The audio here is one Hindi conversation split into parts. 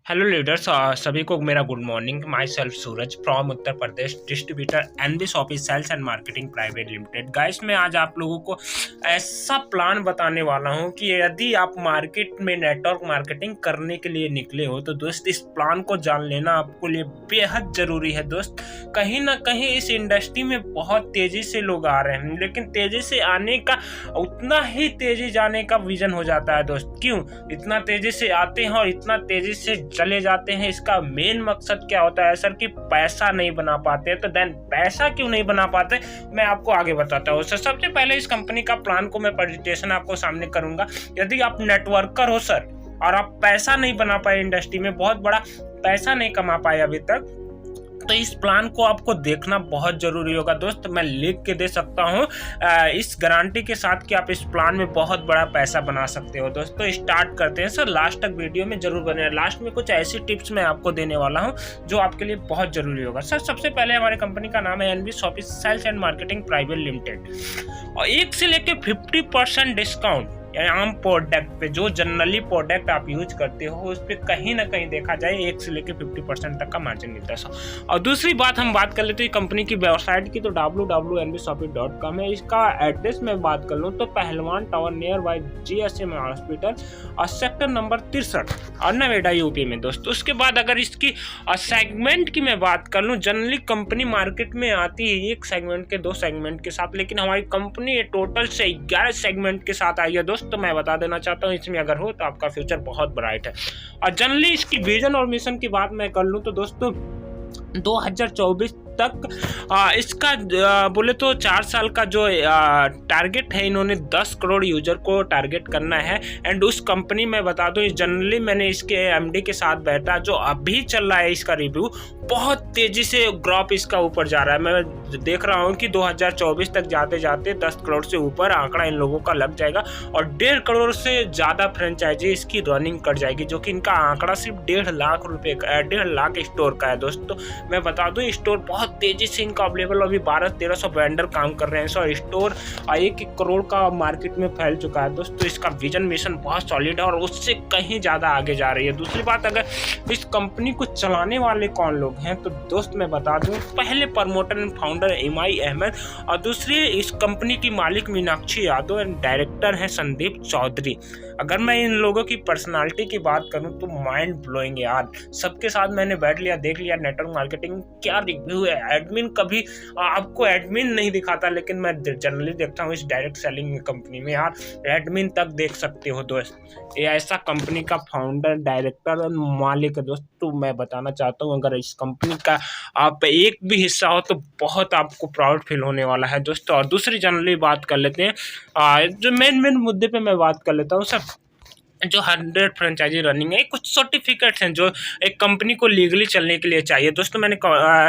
हेलो लीडर्स, सभी को मेरा good morning. Myself Suraj from Uttar Pradesh, distributor Enbis office sales and marketing private limited. Guys, मैं आज आप लोगों को ऐसा प्लान बताने वाला हूं कि यदि आप मार्केट में नेटवर्क मार्केटिंग करने के लिए निकले हो तो दोस्त इस प्लान को जान लेना आपको लिए बेहद जरूरी है। दोस्त, कहीं ना कहीं इस इंडस्ट्री में बहुत तेजी से लोग आ रहे हैं, लेकिन तेजी से आने का उतना ही तेजी जाने का विजन हो जाता है। दोस्त, क्यों इतना तेजी से आते हैं और इतना तेजी से चले जाते हैं? इसका मेन मकसद क्या होता है सर? कि पैसा नहीं बना पाते। तो देन पैसा क्यों नहीं बना पाते, मैं आपको आगे बताता हूँ। सर, सबसे पहले इस कंपनी का प्लान को मैं प्रेजेंटेशन आपको सामने करूंगा। यदि आप नेटवर्कर हो सर और आप पैसा नहीं बना पाए, इंडस्ट्री में बहुत बड़ा पैसा नहीं कमा पाए अभी तक, तो इस प्लान को आपको देखना बहुत जरूरी होगा। दोस्त, मैं लिख के दे सकता हूँ इस गारंटी के साथ कि आप इस प्लान में बहुत बड़ा पैसा बना सकते हो। दोस्तों, स्टार्ट करते हैं। सर, लास्ट तक वीडियो में जरूर बने। लास्ट में कुछ ऐसी टिप्स मैं आपको देने वाला हूँ जो आपके लिए बहुत जरूरी होगा। सर, सबसे पहले हमारी कंपनी का नाम है Enbis office sales and marketing private limited, और 1 से लेकर 50% डिस्काउंट आम प्रोडक्ट पे, जो जनरली प्रोडक्ट आप यूज करते हो उस पर कहीं ना कहीं देखा जाए 1 से लेकर 50% तक का मार्जिन मिलता है। और दूसरी बात हम बात कर लेते हैं कंपनी की वेबसाइट की, तो www.nbshopee.com है। इसका एड्रेस में बात कर लूँ तो पहलवान tower near by GSM hospital और सेक्टर नंबर 63 और नोएडा यूपी में। दोस्तों, उसके बाद अगर इसकी सेगमेंट की मैं बात कर लूँ, जनरली कंपनी मार्केट में आती है एक सेगमेंट के 2 सेगमेंट के साथ, लेकिन हमारी कंपनी टोटल से 11 सेगमेंट के साथ आई है। दोस्त, तो मैं बता देना चाहता हूँ, इसमें अगर हो तो आपका फ्यूचर बहुत ब्राइट है। और जनरली इसकी विजन और मिशन की बात मैं कर लूँ तो दोस्तों 2024 तक इसका बोले तो 4 साल का जो टारगेट है, इन्होंने 10 करोड़ यूजर को टारगेट करना है। एंड उस कंपनी में बता दूं, जनरली मैंने इसके एमडी के साथ बैठा, जो अभी चल रहा है इसका रिव्यू, बहुत तेजी से ग्राफ इसका ऊपर जा रहा है। मैं देख रहा हूं कि 2024 तक जाते जाते 10 करोड़ से ऊपर आंकड़ा इन लोगों का लग जाएगा और 1.5 करोड़ से ज्यादा फ्रेंचाइजी इसकी रनिंग कर जाएगी, जो कि इनका आंकड़ा सिर्फ 1.5 लाख रुपए का, 1.5 लाख स्टोर का है। दोस्तों, मैं बता दूं, स्टोर बहुत तेजी से इनका अवेलेबल, अभी 1200-1300 वेंडर काम कर रहे हैं। सो स्टोर 1 करोड़ का मार्केट में फैल चुका है। दोस्तों, इसका विजन मिशन बहुत सॉलिड है और उससे कहीं ज्यादा आगे जा रही है। दूसरी बात, अगर इस कंपनी को चलाने वाले कौन लोग हैं तो दोस्त मैं बता दूं, पहले promoter and founder M I Ahmad, और दूसरी इस कंपनी की मालिक मीनाक्षी यादव एंड डायरेक्टर है संदीप चौधरी। अगर मैं इन लोगों की पर्सनालिटी की बात करूं तो माइंड ब्लोइंग यार। सबके साथ मैंने बैठ लिया, देख लिया नेटवर्क मार्केटिंग क्या रिव्यू है। एडमिन कभी आपको एडमिन नहीं दिखाता, लेकिन मैं जनरली देखता हूँ इस डायरेक्ट सेलिंग कंपनी में यार एडमिन तक देख सकते हो। दोस्त, ये ऐसा कंपनी का फाउंडर, डायरेक्टर और मालिक है। दोस्त, तो मैं बताना चाहता हूँ, अगर इस कंपनी का आप एक भी हिस्सा हो तो बहुत आपको प्राउड फील होने वाला है। दोस्तों, और दूसरी जनरली बात कर लेते हैं, जो मेन मुद्दे पे मैं बात कर लेता हूँ सर। जो 100 फ्रेंचाइजी रनिंग है, कुछ सर्टिफिकेट्स हैं जो एक कंपनी को लीगली चलने के लिए चाहिए। दोस्तों, मैंने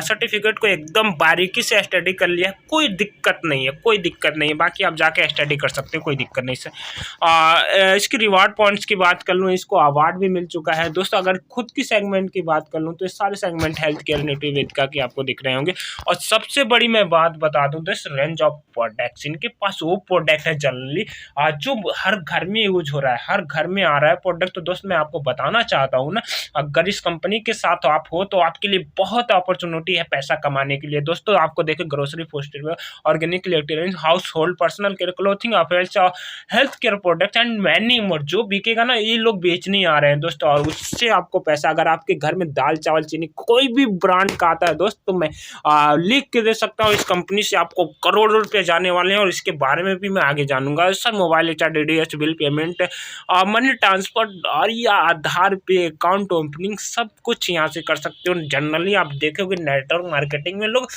सर्टिफिकेट को एकदम बारीकी से स्टडी कर लिया है, कोई दिक्कत नहीं है, कोई दिक्कत नहीं है। बाकी आप जाके स्टडी कर सकते हो, कोई दिक्कत नहीं सर। इसकी रिवार्ड पॉइंट्स की बात कर लूँ, इसको अवार्ड भी मिल चुका है। दोस्तों, अगर खुद की सेगमेंट की बात कर लूँ तो इस सारे सेगमेंट हेल्थ केयर, न्यूट्रीवेदिका की आपको दिख रहे होंगे। और सबसे बड़ी मैं बात बता दूँ, दिस रेंज ऑफ प्रोडक्ट्स, इनके पास वो प्रोडक्ट है जनरली जो हर घर में यूज हो रहा है, हर घर में आ रहा है प्रोडक्ट। तो दोस्त, मैं आपको बताना चाहता हूँ ना, अगर इस कंपनी के साथ आप हो तो आपके लिए बहुत अपॉर्चुनिटी है पैसा कमाने के लिए। दोस्तों, आपको देखे grocery, food, organic, electronics, house hold, personal care, clothing, appearance, health care product and many more, जो बिकेगा ना ये लोग बेचने आ रहे हैं। दोस्तों, और उससे आपको पैसा, अगर आपके घर में दाल चावल चीनी कोई भी ब्रांड का आता है दोस्त, तो मैं लिख के दे सकता हूँ, इस कंपनी से आपको करोड़ों रुपए जाने वाले हैं। और इसके बारे में भी मैं आगे जानूंगा sir. Mobile recharge, DTH bill payment, money transfer और या आधार पे अकाउंट ओपनिंग, सब कुछ यहाँ से कर सकते हो। जनरली आप देखोगे नेटवर्क मार्केटिंग में लोग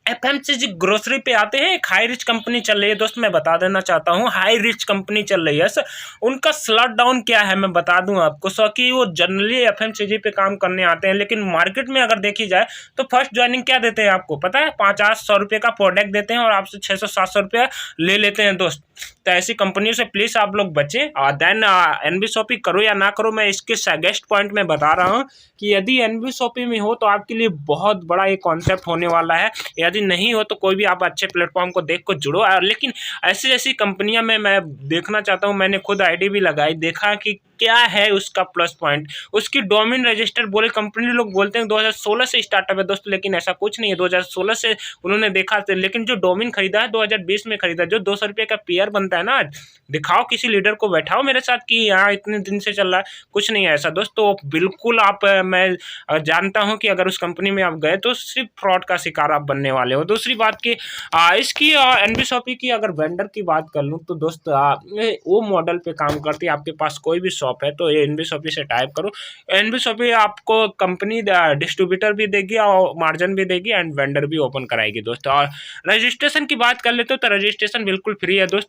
FMCG ग्रोसरी पे आते हैं। एक हाई रिच कंपनी चल रही है। दोस्त, मैं बता देना चाहता हूँ, हाई रिच कंपनी चल रही है सर। उनका स्लॉट डाउन क्या है मैं बता दूं आपको सर, कि वो जनरली FMCG पे काम करने आते हैं, लेकिन मार्केट में अगर देखी जाए तो फर्स्ट ज्वाइनिंग क्या देते हैं आपको पता है? 50-100 रुपये का प्रोडक्ट देते हैं और आपसे 600-700 रुपया ले लेते हैं। दोस्त, तो ऐसी कंपनियों से प्लीज आप लोग बचें। और देन एनबी शॉपी करो या ना करो, मैं इसके सजेस्ट पॉइंट में बता रहा हूँ कि यदि एनबी शॉपी में हो तो आपके लिए बहुत बड़ा ये कॉन्सेप्ट होने वाला है। यदि नहीं हो तो कोई भी आप अच्छे प्लेटफॉर्म को देख को जुड़ो। लेकिन ऐसी ऐसी कंपनियां में मैं देखना चाहता हूँ, मैंने खुद आईडी भी लगाई, देखा कि क्या है उसका प्लस पॉइंट? उसकी डोमेन रजिस्टर बोले कंपनी लोग बोलते हैं 2016 से स्टार्टअप है दोस्तों, लेकिन ऐसा कुछ नहीं है। 2016 से उन्होंने देखा था, लेकिन जो डोमेन खरीदा है 2020 में खरीदा। जो 200 रुपये का पेयर बनता है ना, दिखाओ किसी लीडर को, बैठाओ मेरे साथ कि यहाँ इतने दिन से चल रहा है, कुछ नहीं है ऐसा दोस्तों। बिल्कुल आप मैं जानता हूँ कि अगर उस कंपनी में आप गए तो सिर्फ फ्रॉड का शिकार आप बनने वाले हो। दूसरी बात की इसकी एनबी शॉपी की अगर वेंडर की बात कर लूँ तो दोस्त वो मॉडल पे काम करती है। आपके पास कोई भी शॉप है तो ये एनबी शॉपी से टाइप करो। एनबी शॉपी आपको कंपनी डिस्ट्रीब्यूटर भी देगी और मार्जिन भी देगी एंड वेंडर भी ओपन कराएगी दोस्तों। और रजिस्ट्रेशन की बात कर लेते हो तो रजिस्ट्रेशन बिल्कुल फ्री है दोस्त।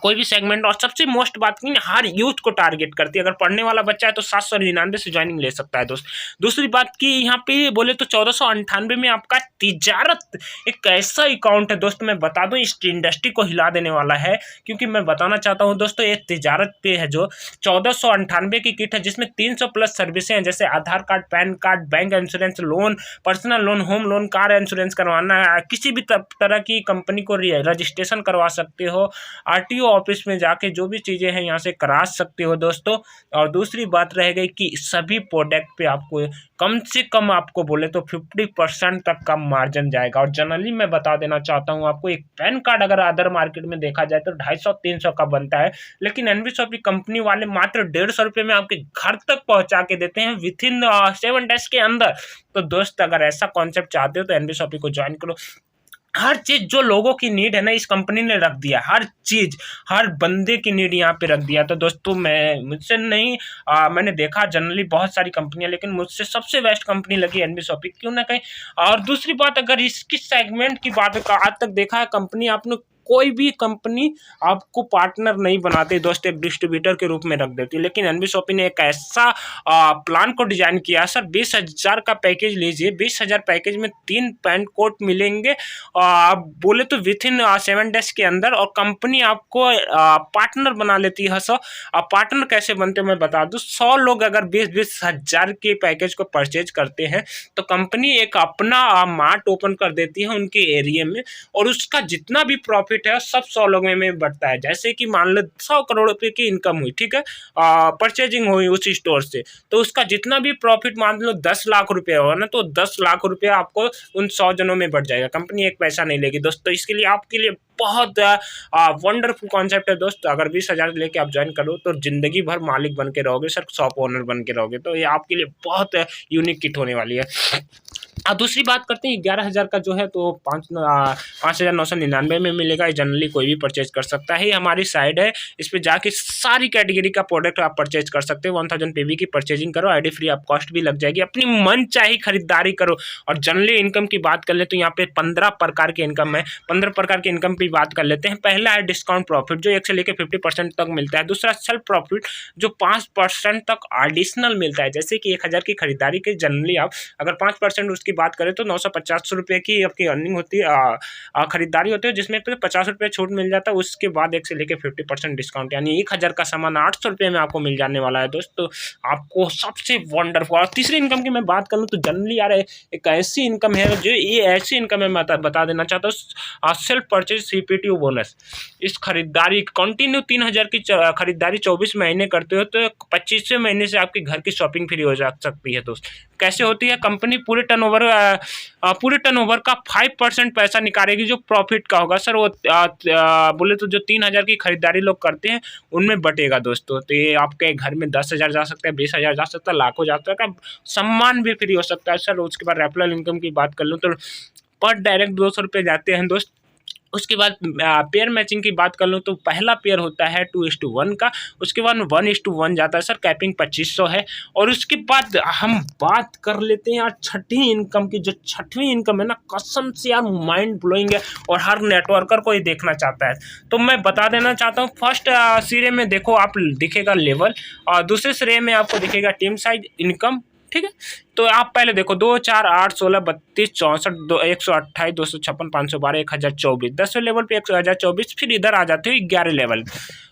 कोई भी सेगमेंट, और सबसे मोस्ट बात की हर यूथ को टारगेट करती है। अगर पढ़ने वाला बच्चा है तो 799 से ज्वाइनिंग ले सकता है दोस्त। दूसरी बात की यहाँ पे बोले तो 1498 में आपका तिजारत एक ऐसा अकाउंट है दोस्त, मैं बता दूं इस इंडस्ट्री को हिला देने वाला है। क्योंकि मैं बताना चाहता हूँ दोस्तों, ये तिजारत पे है जो 1498 की किट है, जिसमें 300 प्लस सर्विसें हैं, जैसे Aadhaar card, PAN card, bank insurance, loan, personal loan, home loan, car insurance करवाना है, किसी भी तरह की कंपनी को रजिस्ट्रेशन करवा सकते हो, आरटीओ ऑफिस में जाके जो भी चीज़ें हैं यहाँ से करा सकते हो दोस्तों। और दूसरी बात रह गई कि सभी प्रोडक्ट पे आपको कम से कम आपको बोले तो 50% तक का मार्जिन जाएगा। और जनरली मैं बता देना चाहता हूँ आपको, एक पैन कार्ड अगर अदर मार्केट में देखा जाए तो 250-300 का बनता है, लेकिन एनबी शॉपी कंपनी वाले मात्र 150 रुपये में आपके घर तक पहुँचा के देते हैं विथ इन 7 डेज के अंदर। तो दोस्त अगर ऐसा कॉन्सेप्ट चाहते हो तो एनबी शॉपी को ज्वाइन करो। हर चीज जो लोगों की नीड है ना, इस कंपनी ने रख दिया। हर चीज, हर बंदे की नीड यहाँ पे रख दिया। तो दोस्तों मुझसे नहीं, मैंने देखा जनरली बहुत सारी कंपनियां, लेकिन मुझसे सबसे बेस्ट कंपनी लगी एनबी शॉपी, क्यों ना कहीं। और दूसरी बात, अगर इसकी सेगमेंट की बात है, आज तक देखा है कंपनी आपने कोई भी कंपनी आपको पार्टनर नहीं बनाते दोस्त, एक डिस्ट्रीब्यूटर के रूप में रख देती। लेकिन एनबी शॉपी ने एक ऐसा प्लान को डिजाइन किया सर, 20,000 का पैकेज लीजिए। 20,000 पैकेज में 3 पैंट कोट मिलेंगे आप बोले तो विथ इन 7 डेज के अंदर, और कंपनी आपको पार्टनर बना लेती है सर। पार्टनर कैसे बनते मैं बता दूं, 100 लोग अगर 20-20 हज़ार के पैकेज को परचेज करते हैं तो कंपनी एक अपना मार्ट ओपन कर देती है उनके एरिया में, और उसका जितना भी प्रॉफिट है सब 100 लोगों में बढ़ता है। जैसे कि मान लो 100 करोड़ रुपए की इनकम हुई, ठीक है, परचेजिंग हुई उस स्टोर से, तो उसका जितना भी प्रॉफिट मान लो 10 लाख रुपए होगा ना, तो 10 लाख रुपए आपको उन 100 जनों में बढ़ जाएगा। कंपनी एक पैसा नहीं लेगी दोस्त। तो इसके लिए आपके लिए बहुत वंडरफुल कॉन्सेप्ट है दोस्त। अगर 20,000 लेके आप ज्वाइन करो तो जिंदगी भर मालिक बन के रहोगे सर, शॉप ओनर बन के रहोगे। तो ये आपके लिए बहुत यूनिक किट होने वाली है। दूसरी बात करते हैं 11,000 का जो है तो 5,999 में मिलेगा। जनरली कोई भी परचेज कर सकता है। ये हमारी साइड है, इस पर जाके सारी कैटेगरी का प्रोडक्ट आप परचेज कर सकते हो। 1000 पीवी की परचेजिंग करो, आईडी फ्री आप कॉस्ट भी लग जाएगी, अपनी मन चाहे खरीदारी करो। और जनरली इनकम की बात कर ले तो यहाँ पे 15 प्रकार के इनकम है। 15 प्रकार के इनकम की बात कर लेते हैं। पहला है डिस्काउंट प्रॉफिट, जो 1 से लेकर 50% तक मिलता है। दूसरा सेल्फ प्रॉफिट, जो 5% तक एडिशनल मिलता है। जैसे कि 1,000 की खरीदारी की जनरली आप अगर 5% उसकी बात करें तो 950 रुपये की आपकी अर्निंग होती है, खरीदारी होती है, जिसमें 50 रुपये छूट मिल जाता है। उसके बाद 1 से लेकर 50% डिस्काउंट, यानी 1,000 का सामान 800 रुपये में आपको मिल जाने वाला है दोस्तों। आपको सबसे वंडरफुल। और तीसरी इनकम की मैं बात करूँ तो जनरली यार एक ऐसी इनकम है, जो ये ऐसी इनकम है, मैं बता देना चाहता हूँ, सेल्फ परचेज सीपीटीओ बोनस। इस खरीदारी कंटिन्यू 3,000 की खरीदारी 24 महीने करते हो तो 25वें महीने से आपके घर की शॉपिंग फ्री हो जा सकती है दोस्त। कैसे होती है, कंपनी पूरे टर्नओवर का 5% पैसा निकालेगी जो प्रॉफिट का होगा सर। वो बोले तो जो 3,000 की खरीदारी लोग करते हैं उनमें बटेगा दोस्तों। तो ये आपके घर में 10,000 जा सकता है, 20,000 जा सकता है, लाखों जा सकता है, सम्मान भी फ्री हो सकता है सर। उसके बाद रेफरल इनकम की बात कर लूँ तो पर डायरेक्ट 200 रुपये जाते हैं दोस्त। उसके बाद पेयर मैचिंग की बात कर लूँ तो पहला पेयर होता है 2:1 का, उसके बाद 1:1 जाता है सर, कैपिंग 2500 है। और उसके बाद हम बात कर लेते हैं यार छठी इनकम की। जो छठवीं इनकम है ना, कसम से यार माइंड ब्लोइंग है और हर नेटवर्कर को ही देखना चाहता है। तो मैं बता देना चाहता हूँ, फर्स्ट सिरे में देखो आप दिखेगा लेवल, और दूसरे सिरे में आपको दिखेगा टीम साइज इनकम, ठीक है। तो आप पहले देखो 2, 4, 8, 16, 32, 64, 128, 256, 512, 1024, 10वें लेवल पे 1024, फिर इधर आ जाते हो 11 लेवल।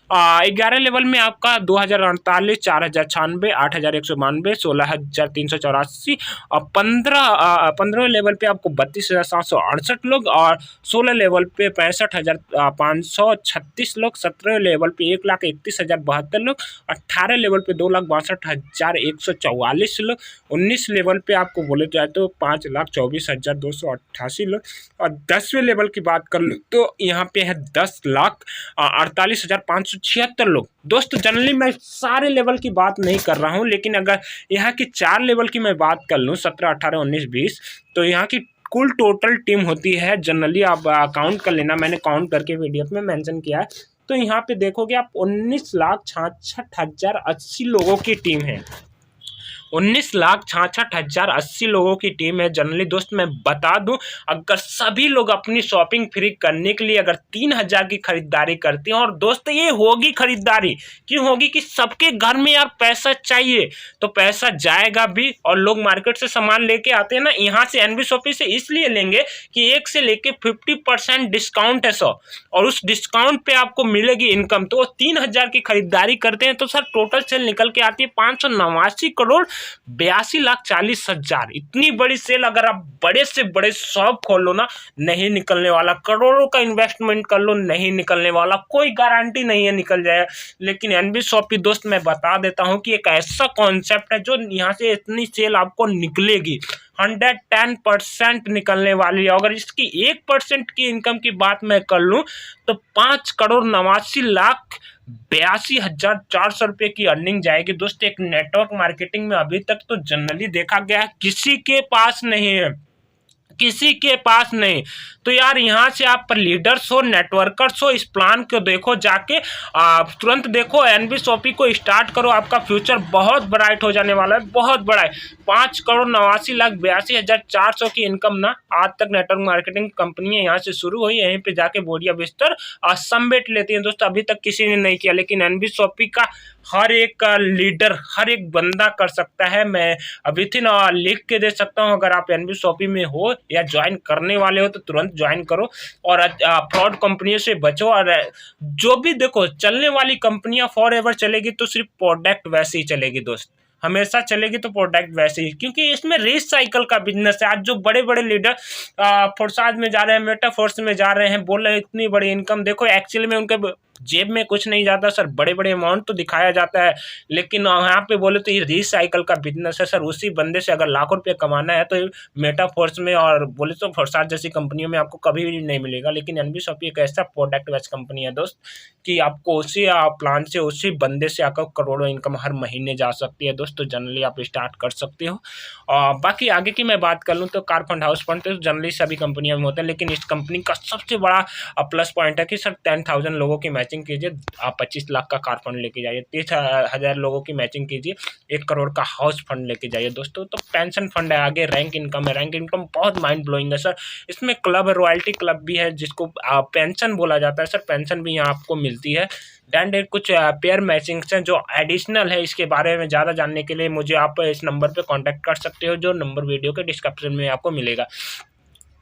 11 लेवल में आपका 2048, 4096, 8192, 16384 और 15वें लेवल पे आपको 32,768 लोग और 16 लेवल पे 65,536 लोग, 17वें लेवल पे 1,31,072 लोग, 18 लेवल पे 2,62,144 लोग, 19 लेवल पे आपको बोले जाए तो 5,24,288 लोग और 10वें लेवल की बात कर लो तो यहाँ पे है 10,48,576 लोग। दोस्तों जनरली मैं सारे लेवल की बात नहीं कर रहा हूँ, लेकिन अगर यहाँ की 4 लेवल की मैं बात कर लूँ 17, 18, 19, 20 तो यहाँ की कुल टोटल टीम होती है, जनरली आप काउंट कर लेना, मैंने काउंट करके वीडियो में मेंशन किया है। तो यहाँ पे देखोगे आप 19,66,080 लोगों की टीम है, 19,66,080 लोगों की टीम है। जनरली दोस्त मैं बता दूं, अगर सभी लोग अपनी शॉपिंग फ्री करने के लिए अगर 3,000 की खरीदारी करते हैं, और दोस्त ये होगी खरीदारी क्यों होगी कि सबके घर में यार पैसा चाहिए, तो पैसा जाएगा भी और लोग मार्केट से सामान लेके आते हैं ना, यहाँ से एनबी शॉपिंग से इसलिए लेंगे कि 1 से लेके 50% डिस्काउंट है सर, और उस डिस्काउंट पे आपको मिलेगी इनकम। तो 3,000 की खरीदारी करते हैं तो सर टोटल सेल निकल के आती है 589 करोड़ 82,40,000। इतनी बड़ी सेल अगर आप बड़े से बड़े शॉप खोल लो ना, नहीं निकलने वाला, करोड़ों का इन्वेस्टमेंट कर लो नहीं निकलने वाला, कोई गारंटी नहीं है निकल जाए। लेकिन एनबी शॉपिंग दोस्त मैं बता देता हूं कि एक ऐसा कॉन्सेप्ट है जो यहाँ से इतनी सेल आपको निकलेगी 110% निकलने वाली है। अगर इसकी 1% की इनकम की बात मैं कर लूं तो 5,89,82,400 रुपये की अर्निंग जाएगी। दोस्तों एक नेटवर्क मार्केटिंग में अभी तक तो जनरली देखा गया है किसी के पास नहीं है, किसी के पास नहीं। तो यार यहाँ से आप लीडर्स हो, नेटवर्कर्स हो, इस प्लान को देखो जाके, तुरंत देखो एनबी शॉपिंग को स्टार्ट करो, आपका फ्यूचर बहुत ब्राइट हो जाने वाला है, बहुत बड़ा है। 5,89,82,400 की इनकम ना आज तक नेटवर्क मार्केटिंग कंपनियां यहाँ से शुरू हुई, यहीं पे जाके बोरिया बिस्तर समेट लेती हैं। दोस्तों अभी तक किसी ने नहीं किया, लेकिन एनबी शॉपिंग का हर एक लीडर, हर एक बंदा कर सकता है। मैं अभी थी ना लिख के दे सकता हूँ, अगर आप एनबी शॉपिंग में हो या ज्वाइन करने वाले हो तो तुरंत ज्वाइन करो और फ्रॉड कंपनियों से बचो। और जो भी देखो चलने वाली कंपनियां फॉर एवर चलेगी तो सिर्फ प्रोडक्ट वैसे ही चलेगी दोस्त, हमेशा चलेगी तो प्रोडक्ट वैसे ही, क्योंकि इसमें रीसाइकल का बिजनेस है। आज जो बड़े बड़े लीडर फोर्साज में जा रहे हैं, मेटाफोर्स में जा रहे हैं, बोल रहे हैं इतनी बड़ी इनकम, देखो एक्चुअली में उनके जेब में कुछ नहीं जाता सर, बड़े बड़े अमाउंट तो दिखाया जाता है, लेकिन यहाँ पे बोले तो ये रीसाइकल का बिजनेस है सर। उसी बंदे से अगर लाखों रुपये कमाना है तो मेटाफोर्स में और बोले तो फोर्साज जैसी कंपनियों में आपको कभी भी नहीं मिलेगा। लेकिन एनबी शॉपिंग एक ऐसा प्रोडक्ट बेस्ड कंपनी है दोस्त कि आपको उसी प्लान से, उसी बंदे से आकर करोड़ों इनकम हर महीने जा सकती है दोस्तों। जनरली आप स्टार्ट कर सकते हो। बाकी आगे की मैं बात कर लूँ तो कार फंड, हाउस फंड तो जनरली सभी कंपनियों में होता है, लेकिन इस कंपनी का सबसे बड़ा प्लस पॉइंट है कि सर 10,000 लोगों की मैचिंग कीजिए, आप 25 लाख का कार फंड लेके जाइए, 30,000 लोगों की मैचिंग कीजिए, 1 करोड़ का हाउस फंड लेके जाइए दोस्तों। तो पेंशन फंड है, आगे रैंक इनकम है, रैंक इनकम बहुत माइंड ब्लोइंग है सर। इसमें क्लब है, रॉयल्टी क्लब भी है जिसको पेंशन बोला जाता है सर, पेंशन भी यहाँ आपको मिलती है। एंड कुछ पेयर मैचिंग्स हैं जो एडिशनल है, इसके बारे में ज़्यादा जानने के लिए मुझे आप इस नंबर पे कांटेक्ट कर सकते हो, जो नंबर वीडियो के डिस्क्रिप्शन में आपको मिलेगा।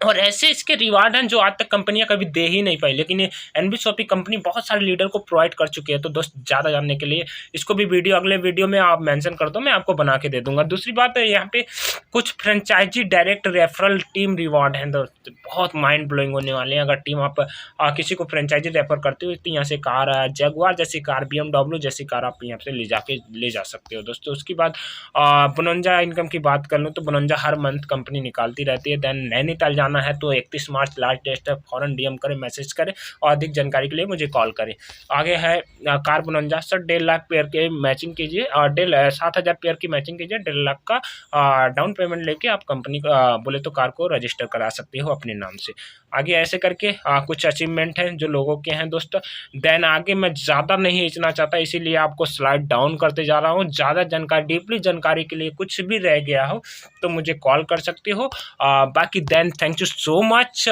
और ऐसे इसके रिवार्ड हैं जो आज तक कंपनियां कभी दे ही नहीं पाई, लेकिन ये एनबी शॉपिंग कंपनी बहुत सारे लीडर को प्रोवाइड कर चुकी है। तो दोस्त ज़्यादा जानने के लिए इसको भी वीडियो, अगले वीडियो में आप मेंशन कर दो, मैं आपको बना के दे दूंगा। दूसरी बात है यहाँ पे कुछ franchisee direct referral team reward हैं दोस्त, बहुत माइंड ब्लोइंग होने वाले हैं। अगर टीम आप किसी को फ्रेंचाइजी रेफर करते हो तो यहाँ से कार, जगुआर जैसी कार, BMW जैसी कार आप यहाँ से ले जा सकते हो दोस्तों। उसके बाद बोनंजा इनकम की बात कर लूँ तो बोनंजा हर मंथ कंपनी निकालती रहती है। देन नैनीताल जाना है तो 31 मार्च लास्ट टेस्ट है, फॉरन DM करें, मैसेज करें और अधिक जानकारी के लिए मुझे कॉल करें। आगे है कार बोनंजा सर, 1.5 लाख पेयर के मैचिंग कीजिए और 7,000 पेयर की मैचिंग कीजिए, 1.5 लाख का डाउन पेमेंट लेके आप कंपनी का बोले तो कार को रजिस्टर करा सकते हो अपने नाम से। आगे ऐसे करके कुछ अचीवमेंट हैं जो लोगों के हैं दोस्तों। देन आगे मैं ज़्यादा नहीं खींचना चाहता, इसीलिए आपको स्लाइड डाउन करते जा रहा हूँ। ज़्यादा जानकारी, डीपली जानकारी के लिए कुछ भी रह गया हो तो मुझे कॉल कर सकते हो। बाकी then thank you so much.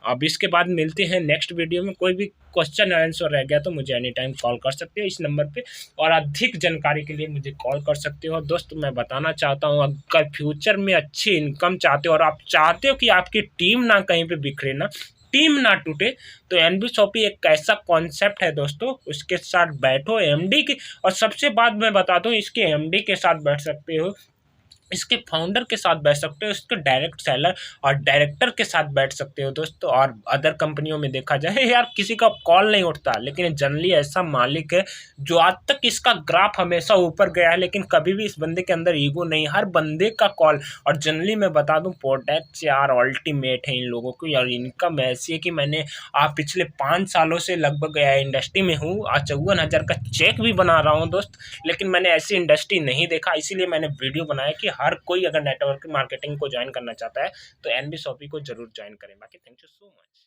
अब इसके बाद मिलते हैं नेक्स्ट वीडियो में। कोई भी क्वेश्चन आंसर रह गया तो मुझे एनी टाइम कॉल कर सकते हो इस नंबर पे, और अधिक जानकारी के लिए मुझे कॉल कर सकते हो। दोस्त मैं बताना चाहता हूँ, अगर फ्यूचर में अच्छी इनकम चाहते हो और आप चाहते हो कि आपकी टीम ना कहीं पे बिखरे ना, टीम ना टूटे, तो एनबी शॉपी एक ऐसा कॉन्सेप्ट है दोस्तों, उसके साथ बैठो एमडी की। और सबसे बात मैं बता दूं, इसके एमडी के साथ बैठ सकते हो, इसके फाउंडर के साथ बैठ सकते हो, इसके डायरेक्ट सेलर और डायरेक्टर के साथ बैठ सकते हो दोस्तों। और अदर कंपनियों में देखा जाए यार किसी का कॉल नहीं उठता, लेकिन जनरली ऐसा मालिक है जो आज तक इसका ग्राफ हमेशा ऊपर गया है, लेकिन कभी भी इस बंदे के अंदर ईगो नहीं, हर बंदे का कॉल। और जनरली मैं बता दूं प्रोडक्ट्स यार अल्टीमेट है इन लोगों को, और इनकम ऐसी है कि मैंने आप पिछले 5 सालों से लगभग इंडस्ट्री में हूँ, आज 54,000 का चेक भी बना रहा हूँ दोस्त, लेकिन मैंने ऐसी इंडस्ट्री नहीं देखा। इसीलिए मैंने वीडियो बनाया कि हर कोई अगर नेटवर्क मार्केटिंग को ज्वाइन करना चाहता है तो एनबी शॉपी को जरूर ज्वाइन करें। बाकी थैंक यू सो मच।